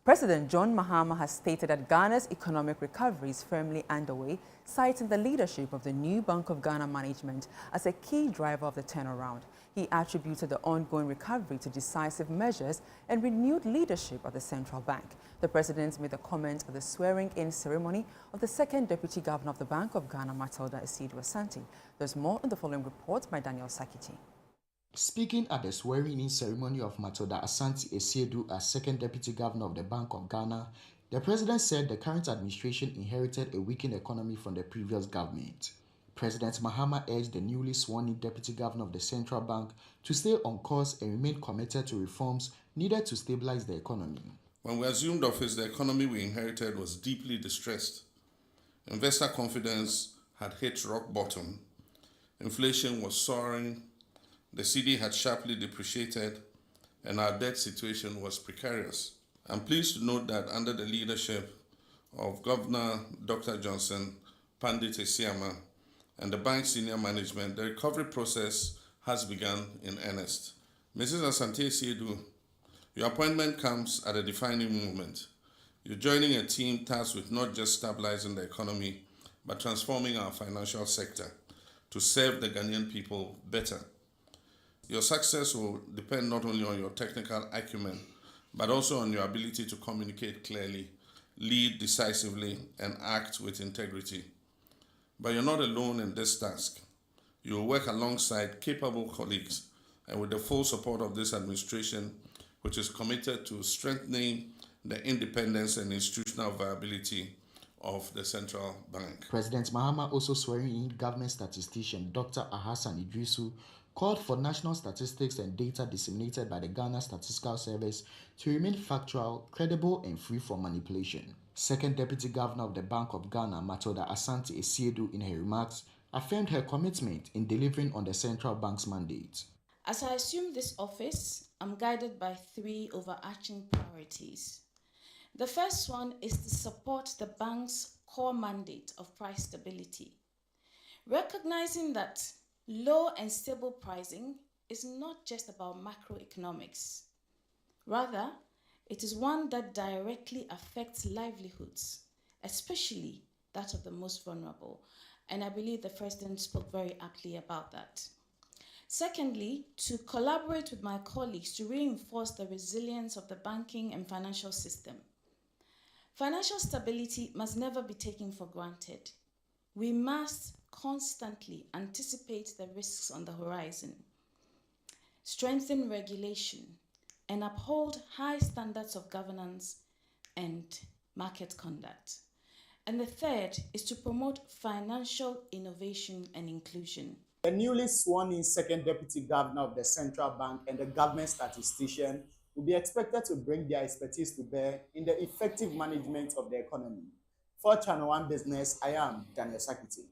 President John Mahama has stated that Ghana's economic recovery is firmly underway, citing the leadership of the new Bank of Ghana management as a key driver of the turnaround. He attributed the ongoing recovery to decisive measures and renewed leadership of the central bank. The president made the comment at the swearing-in ceremony of the second deputy governor of the Bank of Ghana, Matilda Asante. There's more in the following report by Daniel Sakiti. Speaking at the swearing-in ceremony of Matilda Asante as second deputy governor of the Bank of Ghana, the president said the current administration inherited a weakened economy from the previous government. President Mahama urged the newly sworn-in deputy governor of the central bank to stay on course and remain committed to reforms needed to stabilize the economy. When we assumed office, the economy we inherited was deeply distressed. Investor confidence had hit rock bottom. Inflation was soaring. The cedi had sharply depreciated, and our debt situation was precarious. I'm pleased to note that under the leadership of Governor Dr. Johnson Pandit Esiama and the bank's senior management, the recovery process has begun in earnest. Mrs. Asante, your appointment comes at a defining moment. You're joining a team tasked with not just stabilizing the economy, but transforming our financial sector to serve the Ghanaian people better. Your success will depend not only on your technical acumen, but also on your ability to communicate clearly, lead decisively, and act with integrity. But you're not alone in this task. You will work alongside capable colleagues and with the full support of this administration, which is committed to strengthening the independence and institutional viability of the central bank. President Mahama, also swearing in government statistician Dr. Ahassan Idrisu, called for national statistics and data disseminated by the Ghana Statistical Service to remain factual, credible, and free from manipulation. Second Deputy Governor of the Bank of Ghana, Matilda Asante, in her remarks, affirmed her commitment in delivering on the central bank's mandate. As I assume this office, I'm guided by three overarching priorities. The first one is to support the bank's core mandate of price stability, recognizing that low and stable pricing is not just about macroeconomics. Rather, it is one that directly affects livelihoods, especially that of the most vulnerable. And I believe the President spoke very aptly about that. Secondly, to collaborate with my colleagues to reinforce the resilience of the banking and financial system. Financial stability must never be taken for granted. We must constantly anticipate the risks on the horizon, strengthen regulation, and uphold high standards of governance and market conduct. And the third is to promote financial innovation and inclusion. The newly sworn-in second deputy governor of the central bank and the government statistician will be expected to bring their expertise to bear in the effective management of the economy. For ChannelOne Business, I am Daniel Sakiti.